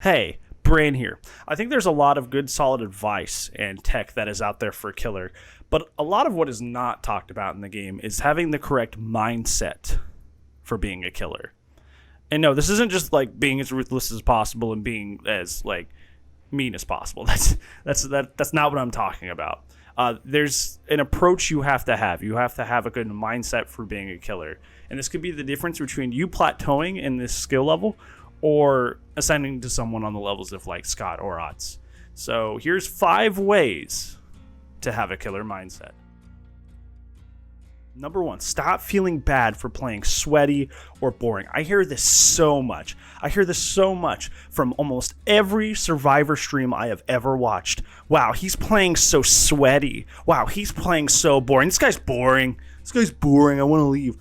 Hey, Brain here. I think there's a lot of good solid advice and tech that is out there for a killer, but a lot of what is not talked about in the game is having the correct mindset for being a killer. And no, this isn't just like being as ruthless as possible and being as like mean as possible. That's not what I'm talking about. There's an approach you have to have. You have to have a good mindset for being a killer. And this could be the difference between you plateauing in this skill level or ascending to someone on the levels of like Scott or Otz. So here's 5 ways to have a killer mindset. Number 1, stop feeling bad for playing sweaty or boring. I hear this so much. From almost every Survivor stream I have ever watched. Wow, he's playing so sweaty. Wow, he's playing so boring. This guy's boring. I want to leave.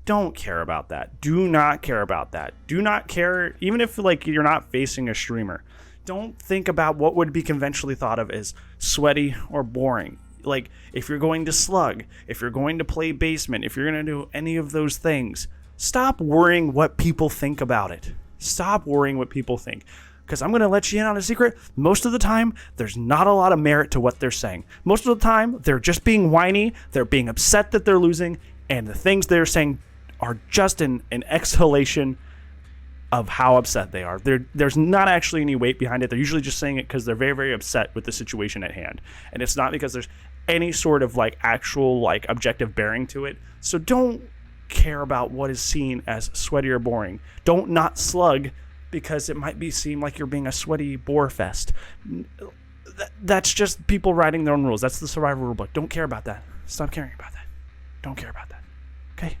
Don't care about that. Do not care about that. Do not care, even if like you're not facing a streamer. Don't think about what would be conventionally thought of as sweaty or boring. Like, if you're going to slug, if you're going to play basement, if you're going to do any of those things, stop worrying what people think about it. Stop worrying what people think. Because I'm going to let you in on a secret. Most of the time, there's not a lot of merit to what they're saying. Most of the time, they're just being whiny, they're being upset that they're losing, and the things they're saying are just an exhalation of how upset they are. There's not actually any weight behind it. They're usually just saying it because they're very, very upset with the situation at hand. And it's not because there's any sort of like actual like objective bearing to it. So don't care about what is seen as sweaty or boring. Don't not slug because it might be seem like you're being a sweaty bore fest. That's just people writing their own rules. That's the survival rulebook. Don't care about that. Stop caring about that. Don't care about that. Okay?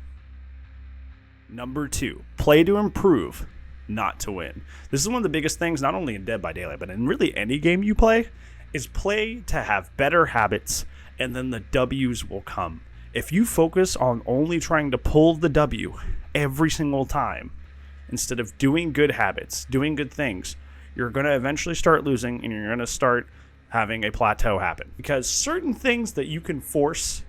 Number 2, play to improve, not to win. This is one of the biggest things, not only in Dead by Daylight, but in really any game you play, is play to have better habits, and then the W's will come. If you focus on only trying to pull the W every single time, instead of doing good habits, doing good things, you're going to eventually start losing, and you're going to start having a plateau happen. Because certain things that you can force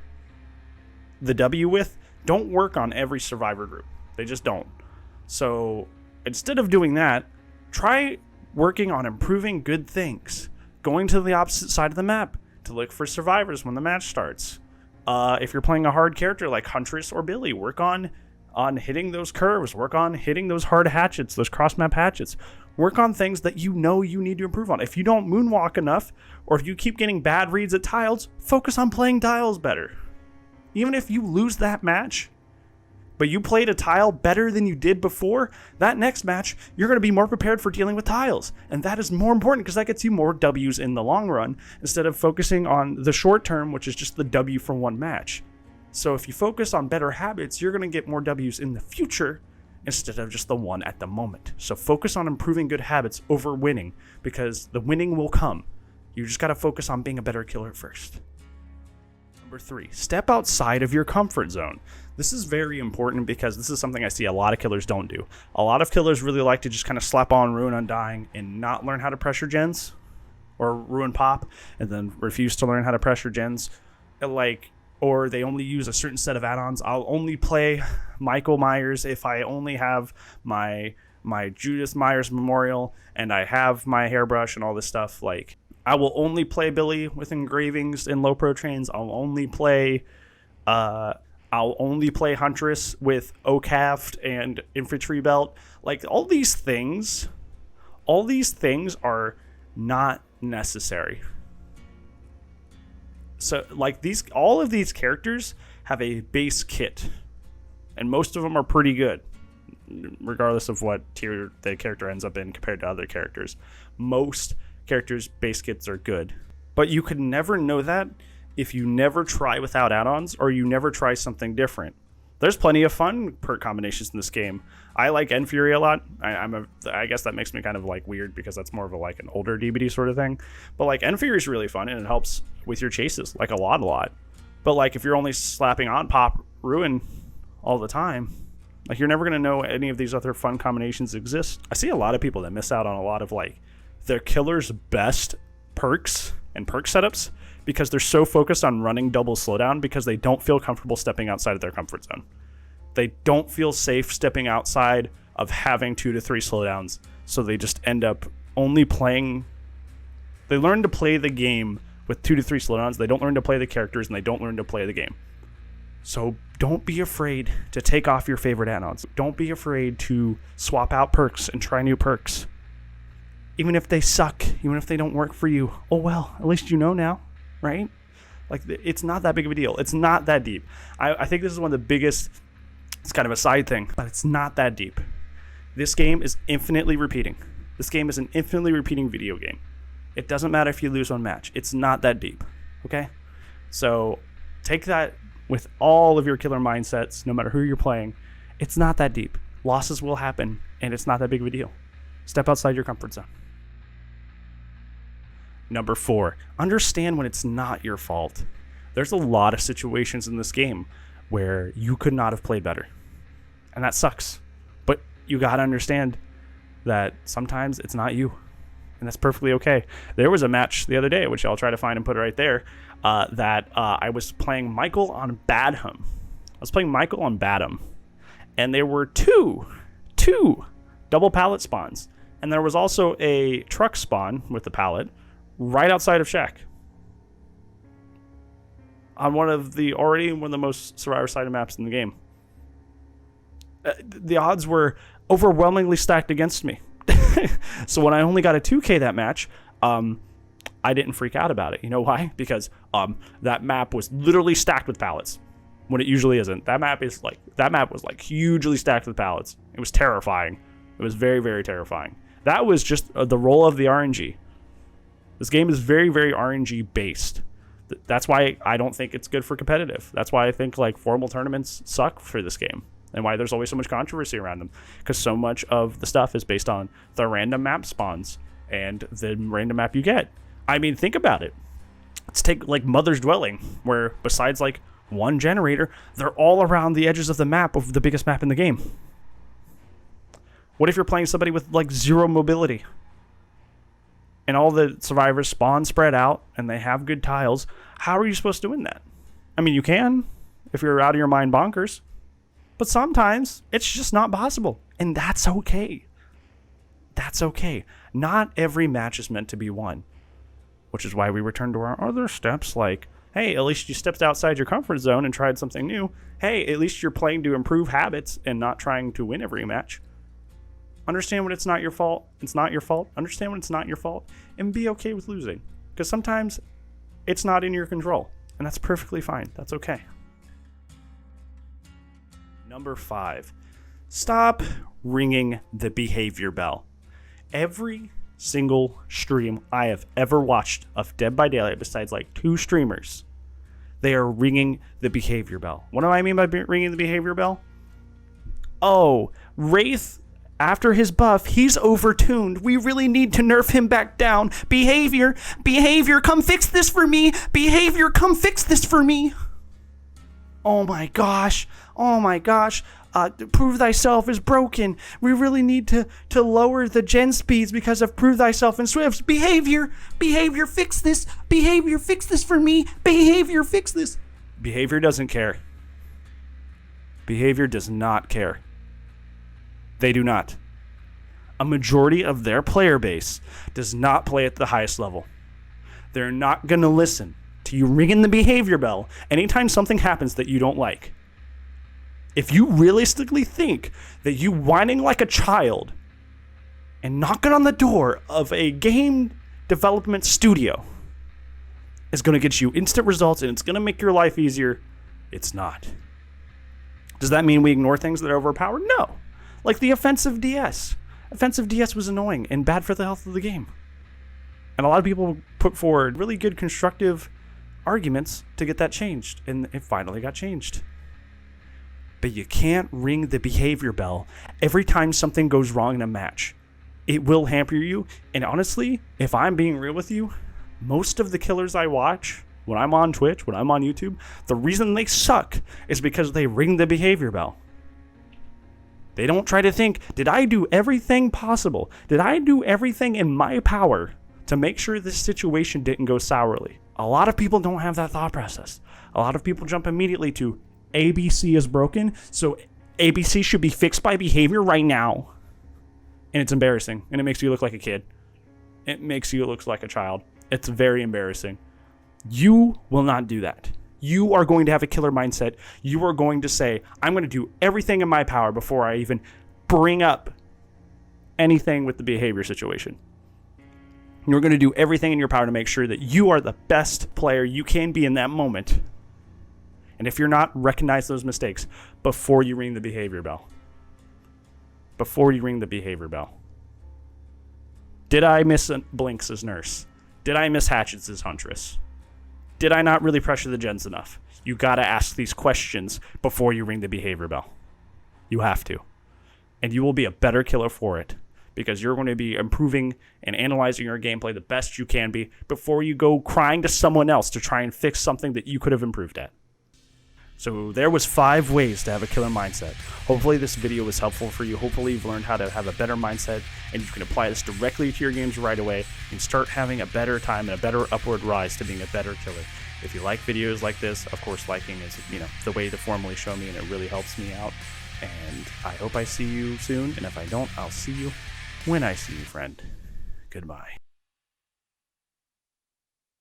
the W with don't work on every survivor group. They just don't. So instead of doing that, try working on improving good things. Going to the opposite side of the map to look for survivors when the match starts. If you're playing a hard character like Huntress or Billy, work on hitting those curves. Work on hitting those hard hatchets, those cross-map hatchets. Work on things that you know you need to improve on. If you don't moonwalk enough, or if you keep getting bad reads at tiles, focus on playing tiles better. Even if you lose that match, but you played a tile better than you did before, that next match, you're going to be more prepared for dealing with tiles. And that is more important because that gets you more W's in the long run instead of focusing on the short term, which is just the W for one match. So if you focus on better habits, you're going to get more W's in the future instead of just the one at the moment. So focus on improving good habits over winning because the winning will come. You just got to focus on being a better killer first. Number 3, step outside of your comfort zone. This is very important because this is something I see a lot of killers don't do. A lot of killers really like to just kind of slap on Ruin Undying and not learn how to pressure gens or Ruin Pop and then refuse to learn how to pressure gens. Or they only use a certain set of add-ons. I'll only play Michael Myers if I only have my Judith Myers Memorial and I have my hairbrush and all this stuff. Like, I will only play Billy with engravings and low pro trains. I'll only play Huntress with OCAFT and infantry belt. Like, all these things are not necessary. So like all of these characters have a base kit, and most of them are pretty good, regardless of what tier the character ends up in compared to other characters. Most characters' base kits are good, but you could never know that if you never try without add-ons or you never try something different. There's plenty of fun perk combinations in this game. I like Enfury a lot. I guess that makes me kind of like weird because that's more of an older DBD sort of thing. But like Enfury is really fun and it helps with your chases like a lot. But like if you're only slapping on Pop Ruin all the time, like you're never gonna know any of these other fun combinations exist. I see a lot of people that miss out on a lot of like their killer's best perks and perk setups because they're so focused on running double slowdown because they don't feel comfortable stepping outside of their comfort zone. They don't feel safe stepping outside of having 2 to 3 slowdowns, so they just end up only playing. They learn to play the game with 2 to 3 slowdowns. They don't learn to play the characters, and they don't learn to play the game. So don't be afraid to take off your favorite add-ons. Don't be afraid to swap out perks and try new perks. Even if they suck, even if they don't work for you. Oh well, at least you know now, right? Like, it's not that big of a deal. It's not that deep. I think this is one of the biggest, it's kind of a side thing, but it's not that deep. This game is infinitely repeating. This game is an infinitely repeating video game. It doesn't matter if you lose one match. It's not that deep, okay? So take that with all of your killer mindsets, no matter who you're playing. It's not that deep. Losses will happen, and it's not that big of a deal. Step outside your comfort zone. Number 4, understand when it's not your fault. There's a lot of situations in this game where you could not have played better, and that sucks. But you gotta understand that sometimes it's not you, and that's perfectly okay. There was a match the other day, which I'll try to find and put it right there, that I was playing Michael on Badham. And there were two double pallet spawns, and there was also a truck spawn with the pallet right outside of Shack. On one of the most survivor-sided maps in the game. The odds were overwhelmingly stacked against me. So when I only got a 2K that match, I didn't freak out about it. You know why? Because that map was literally stacked with pallets when it usually isn't. That map was like hugely stacked with pallets. It was terrifying. It was very, very terrifying. That was just the role of the RNG. This game is very, very RNG based. That's why I don't think it's good for competitive. That's why I think like formal tournaments suck for this game, and why there's always so much controversy around them, because so much of the stuff is based on the random map spawns and the random map you get. I mean, think about it. Let's take like Mother's Dwelling, where besides like one generator, they're all around the edges of the map of the biggest map in the game. What if you're playing somebody with like 0 mobility? And all the survivors spawn spread out, and they have good tiles. How are you supposed to win that? I mean, you can, if you're out of your mind bonkers. But sometimes, it's just not possible. And that's okay. That's okay. Not every match is meant to be won. Which is why we return to our other steps, like, hey, at least you stepped outside your comfort zone and tried something new. Hey, at least you're playing to improve habits and not trying to win every match. Understand when it's not your fault. It's not your fault. Understand when it's not your fault. And be okay with losing. Because sometimes it's not in your control. And that's perfectly fine. That's okay. Number 5. Stop ringing the behavior bell. Every single stream I have ever watched of Dead by Daylight, besides like 2 streamers, they are ringing the behavior bell. What do I mean by ringing the behavior bell? Oh, Wraith, after his buff, he's overtuned. We really need to nerf him back down. Behavior, come fix this for me. Behavior, come fix this for me. Oh my gosh. Prove Thyself is broken. We really need to lower the gen speeds because of Prove Thyself and Swifts. Behavior, fix this. Behavior, fix this for me. Behavior, fix this. Behavior doesn't care. Behavior does not care. They do not. A majority of their player base does not play at the highest level. They're not going to listen to you ringing the behavior bell anytime something happens that you don't like. If you realistically think that you whining like a child and knocking on the door of a game development studio is going to get you instant results and it's going to make your life easier, it's not. Does that mean we ignore things that are overpowered? No. Like the offensive DS. Offensive DS was annoying and bad for the health of the game. And a lot of people put forward really good constructive arguments to get that changed. And it finally got changed. But you can't ring the behavior bell every time something goes wrong in a match. It will hamper you. And honestly, if I'm being real with you, most of the killers I watch when I'm on Twitch, when I'm on YouTube, the reason they suck is because they ring the behavior bell. They don't try to think, did I do everything possible? Did I do everything in my power to make sure this situation didn't go sourly? A lot of people don't have that thought process. A lot of people jump immediately to ABC is broken, so ABC should be fixed by behavior right now. And it's embarrassing, and it makes you look like a kid. It makes you look like a child. It's very embarrassing. You will not do that. You are going to have a killer mindset. You are going to say, I'm going to do everything in my power before I even bring up anything with the behavior situation. You're going to do everything in your power to make sure that you are the best player you can be in that moment. And if you're not, recognize those mistakes before you ring the behavior bell. Before you ring the behavior bell. Did I miss Blinks as nurse? Did I miss Hatchets as huntress? Did I not really pressure the gens enough? You got to ask these questions before you ring the behavior bell. You have to. And you will be a better killer for it, because you're going to be improving and analyzing your gameplay the best you can be before you go crying to someone else to try and fix something that you could have improved at. So there was 5 ways to have a killer mindset. Hopefully this video was helpful for you. Hopefully you've learned how to have a better mindset, and you can apply this directly to your games right away and start having a better time and a better upward rise to being a better killer. If you like videos like this, of course liking is, the way to formally show me, and it really helps me out. And I hope I see you soon, and if I don't, I'll see you when I see you, friend. Goodbye.